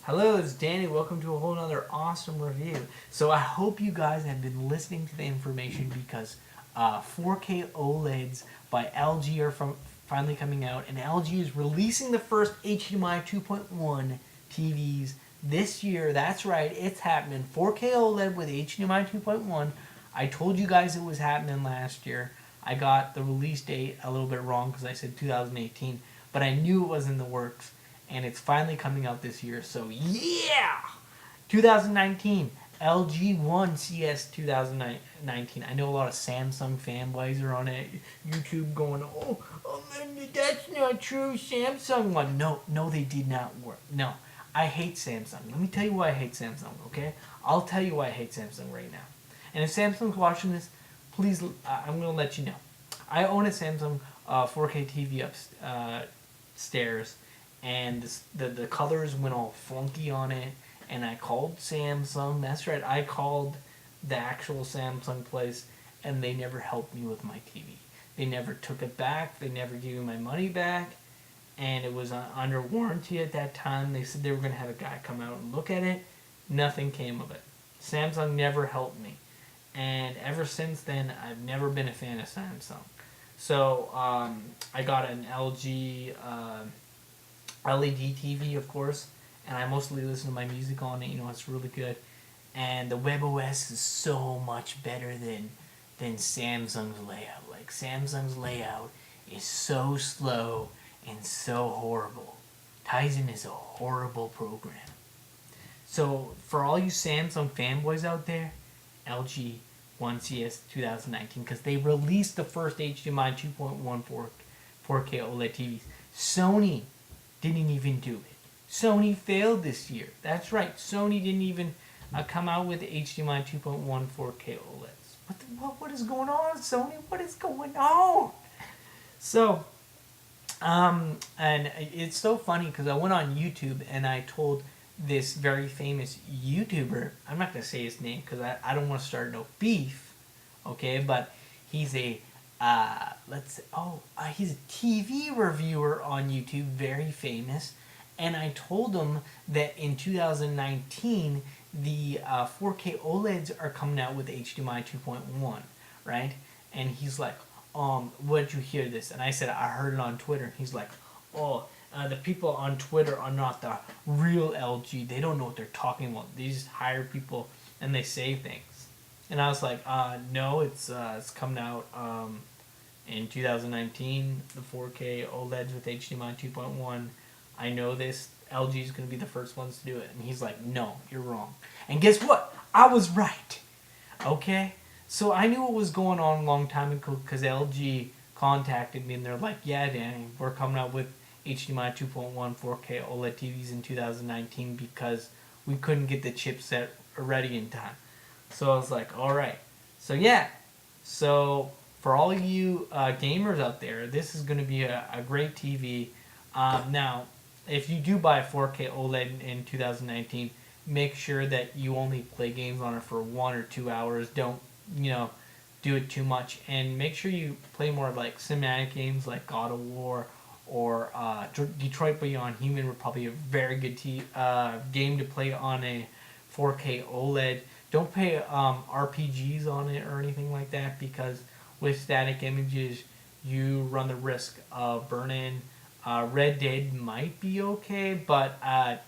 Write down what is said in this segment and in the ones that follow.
Hello, it's Danny. Welcome to a whole nother awesome review. So I hope you guys have been listening to the information because 4K OLEDs by LG are finally coming out, and LG is releasing the first HDMI 2.1 TVs this year. That's right, it's happening. 4K OLED with HDMI 2.1. I told you guys it was happening last year. I got the release date a little bit wrong because I said 2018, but I knew it was in the works, and it's finally coming out this year. So yeah, 2019 LG One CS 2019. I know a lot of Samsung fanboys are on it, YouTube going, oh man, that's not true. Samsung one. No, they did not work. No, I hate Samsung. Let me tell you why I hate Samsung. Okay, I'll tell you why I hate Samsung right now. And if Samsung's watching this, please, I'm gonna let you know. I own a Samsung 4K TV upstairs, and the colors went all funky on it, and I called Samsung. That's right, I called the actual Samsung place, and they never helped me with my TV. They never took it back. They never gave me my money back, and it was under warranty at that time. They said they were going to have a guy come out and look at it. Nothing came of it. Samsung never helped me, and ever since then, I've never been a fan of Samsung. So I got an LG LED TV, of course, and I mostly listen to my music on it. You know, it's really good, and the WebOS is so much better than Samsung's layout. Like, Samsung's layout is so slow and so horrible. Tizen is a horrible program. So for all you Samsung fanboys out there, LG One CS 2019, because they released the first HDMI 2.1 4K OLED TVs. Sony didn't even do it. Sony failed this year. That's right. Sony didn't even come out with HDMI 2.1 4K OLEDs. What is going on, Sony? What is going on? So, and it's so funny because I went on YouTube and I told this very famous YouTuber, I'm not going to say his name because I don't want to start no beef, okay, but he's a he's a TV reviewer on YouTube, very famous, and I told him that in 2019 the 4K OLEDs are coming out with HDMI 2.1, right? And he's like, where'd you hear this? And I said, I heard it on Twitter. He's like, the people on Twitter are not the real LG. They don't know what they're talking about. They just hire people and they say things. And I was like, no, it's coming out in 2019, the 4K OLEDs with HDMI 2.1. I know this. LG is going to be the first ones to do it. And he's like, no, you're wrong. And guess what? I was right. Okay? So I knew what was going on a long time ago because LG contacted me and they're like, yeah, Danny, we're coming out with HDMI 2.1 4K OLED TVs in 2019 because we couldn't get the chipset ready in time. So I was like, all right. So yeah. So for all you gamers out there, this is going to be a great TV. Now, if you do buy a 4K OLED in 2019, make sure that you only play games on it for 1 or 2 hours. Don't, do it too much. And make sure you play more like cinematic games like God of War or Detroit Beyond Human Republic, a very good game to play on a 4K OLED. Don't play RPGs on it or anything like that because with static images, you run the risk of burn-in. Red Dead might be okay, but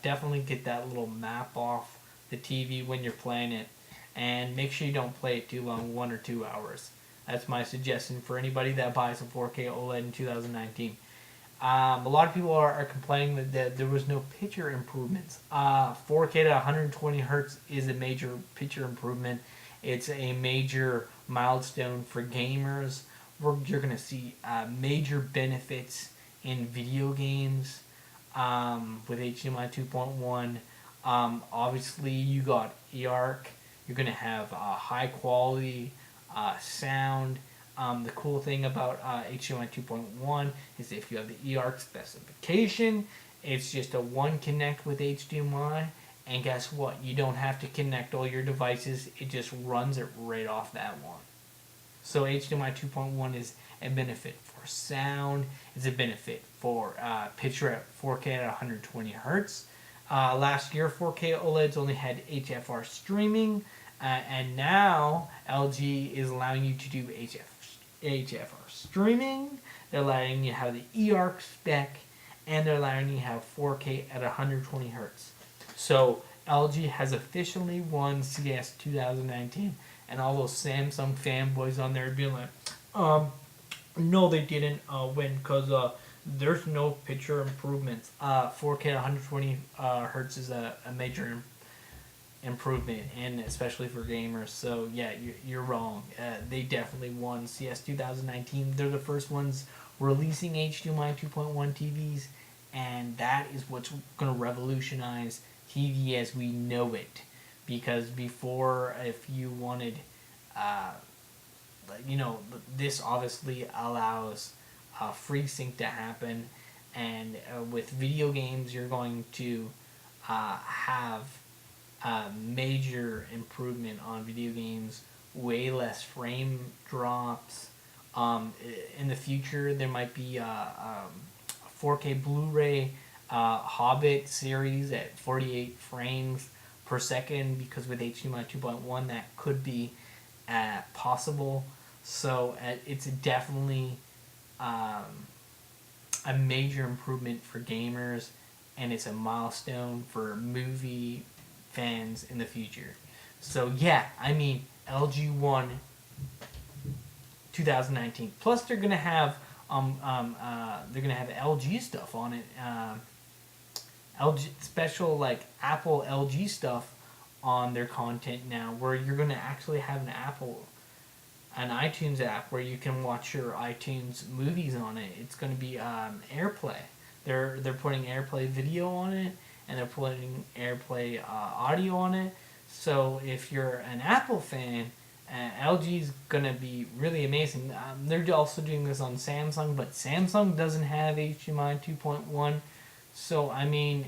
definitely get that little map off the TV when you're playing it. And make sure you don't play it too long, 1 or 2 hours. That's my suggestion for anybody that buys a 4K OLED in 2019. A lot of people are complaining that there was no picture improvements. 4K to 120 hertz is a major picture improvement. It's a major milestone for gamers. You're going to see major benefits in video games with HDMI 2.1. Obviously, you got eARC. You're going to have high quality sound. The cool thing about HDMI 2.1 is if you have the eARC specification, it's just a one connect with HDMI, and guess what? You don't have to connect all your devices. It just runs it right off that one. So HDMI 2.1 is a benefit for sound. It's a benefit for picture at 4K at 120 hertz. Last year, 4K OLEDs only had HFR streaming, and now LG is allowing you to do HFR streaming. They're allowing you to have the eARC spec, and they're allowing you to have 4K at 120 hertz. So LG has officially won CES 2019, and all those Samsung fanboys on there being like, no, they didn't win because there's no picture improvements. 4K at 120 hertz is a major improvement, and especially for gamers. So yeah, you're wrong. They definitely won CES 2019. They're the first ones releasing HDMI 2.1 TVs, and that is what's going to revolutionize TV as we know it. Because before, if you wanted, this obviously allows FreeSync to happen, and with video games, you're going to have major improvement on video games, way less frame drops. In the future, there might be a 4K Blu-ray Hobbit series at 48 frames per second, because with HDMI 2.1 that could be possible. So it's definitely a major improvement for gamers, and it's a milestone for movie fans in the future. So yeah, I mean, LG won 2019. Plus, they're gonna have LG stuff on it. LG special, like Apple LG stuff on their content now, where you're gonna actually have an iTunes app where you can watch your iTunes movies on it. It's going to be AirPlay. They're putting AirPlay video on it, and they're putting AirPlay audio on it. So if you're an Apple fan, LG is going to be really amazing. They're also doing this on Samsung, but Samsung doesn't have HDMI 2.1. So I mean,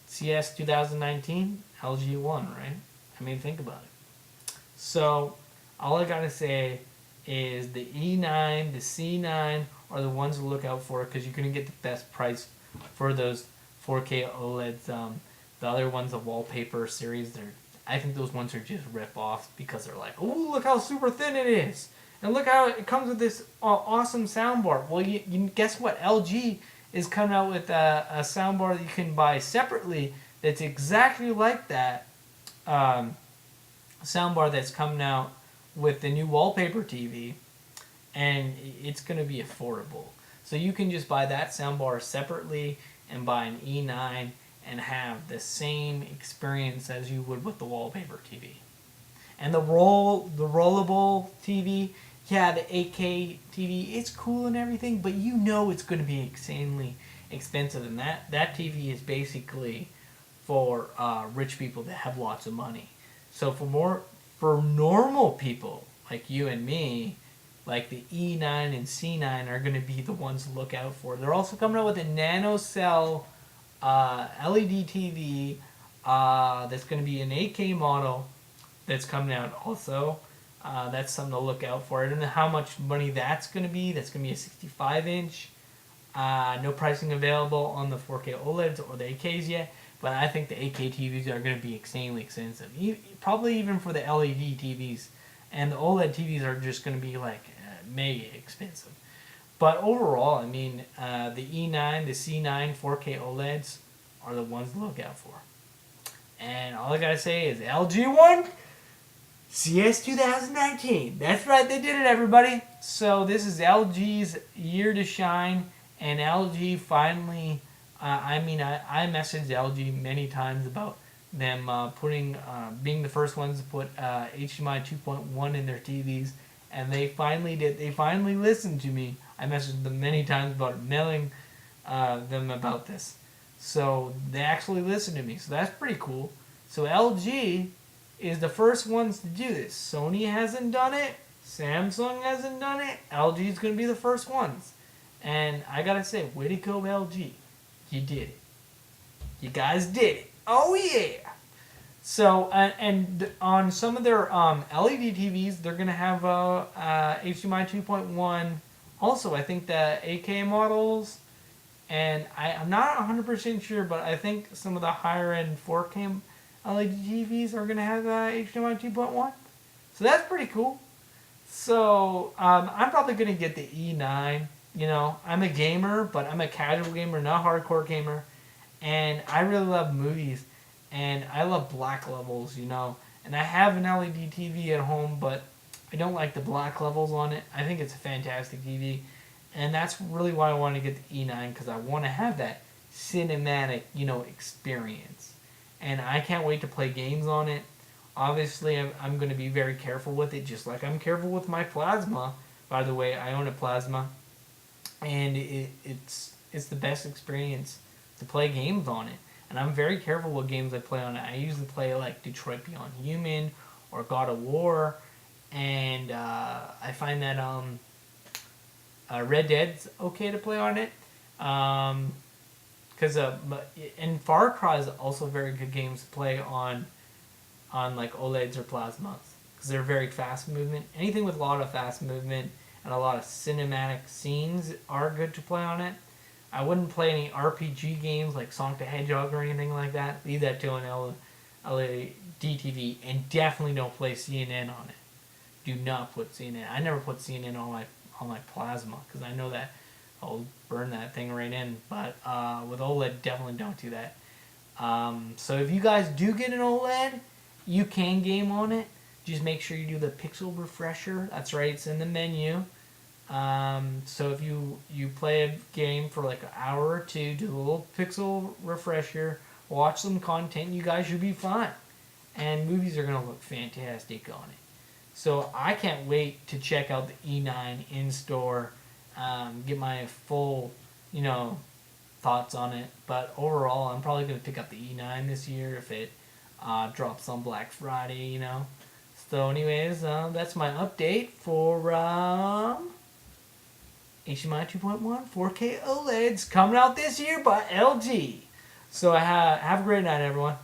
CES 2019, LG won, right? I mean, think about it. So all I gotta say is the E9, the C9 are the ones to look out for, because you're gonna get the best price for those 4K OLEDs. The other ones, the wallpaper series, I think those ones are just rip-offs, because they're like, oh, look how super thin it is, and look how it comes with this awesome soundbar. Well, you guess what? LG is coming out with a soundbar that you can buy separately that's exactly like that soundbar that's coming out with the new wallpaper TV, and it's going to be affordable. So you can just buy that soundbar separately and buy an E9 and have the same experience as you would with the wallpaper TV. And the rollable TV, yeah, the 8K TV, it's cool and everything, but you know it's going to be insanely expensive, and that TV is basically for rich people that have lots of money. So for normal people like you and me, like the E9 and C9 are going to be the ones to look out for. They're also coming out with a nano cell LED TV that's going to be an 8K model that's coming out also. That's something to look out for. I don't know how much money that's going to be. That's going to be a 65-inch. No pricing available on the 4K OLEDs or the 8Ks yet. But I think the 8K TVs are going to be extremely expensive. Probably even for the LED TVs. And the OLED TVs are just going to be like mega expensive. But overall, I mean, the E9, the C9 4K OLEDs are the ones to look out for. And all I got to say is LG won CES 2019. That's right, they did it, everybody. So this is LG's year to shine. And LG finally... I messaged LG many times about them being the first ones to put HDMI 2.1 in their TVs, and they finally did. They finally listened to me. I messaged them many times about mailing them about this. So they actually listened to me. So that's pretty cool. So LG is the first ones to do this. Sony hasn't done it. Samsung hasn't done it. LG is going to be the first ones. And I got to say, way to go, LG. You did it. You guys did it. Oh, yeah. So, and on some of their LED TVs, they're going to have HDMI 2.1. Also, I think the 8K models And I'm not 100% sure, but I think some of the higher end 4K LED TVs are going to have HDMI 2.1. So that's pretty cool. So I'm probably going to get the E9. You know, I'm a gamer, but I'm a casual gamer, not a hardcore gamer. And I really love movies. And I love black levels, you know. And I have an LED TV at home, but I don't like the black levels on it. I think it's a fantastic TV. And that's really why I want to get the E9, because I want to have that cinematic, you know, experience. And I can't wait to play games on it. Obviously, I'm going to be very careful with it, just like I'm careful with my plasma. By the way, I own a plasma, and it's the best experience to play games on it. And I'm very careful what games I play on it. I usually play like Detroit Beyond Human or God of War, and I find that Red Dead's okay to play on it. Because and Far Cry is also very good games to play on like OLEDs or plasmas, because they're very fast movement. Anything with a lot of fast movement and a lot of cinematic scenes are good to play on it. I wouldn't play any RPG games like Sonic the Hedgehog or anything like that. Leave that to an LED TV, and definitely don't play CNN on it. Do not put CNN. I never put CNN on my plasma, because I know that I'll burn that thing right in. But with OLED, definitely don't do that. So if you guys do get an OLED, you can game on it. Just make sure you do the pixel refresher. That's right, it's in the menu. So if you play a game for like an hour or two, do a little pixel refresher, watch some content, you guys should be fine. And movies are going to look fantastic on it. So I can't wait to check out the E9 in store, get my full, you know, thoughts on it. But overall, I'm probably going to pick up the E9 this year if it drops on Black Friday, you know. So anyways, that's my update for HDMI 2.1 4K OLEDs coming out this year by LG. So have a great night, everyone.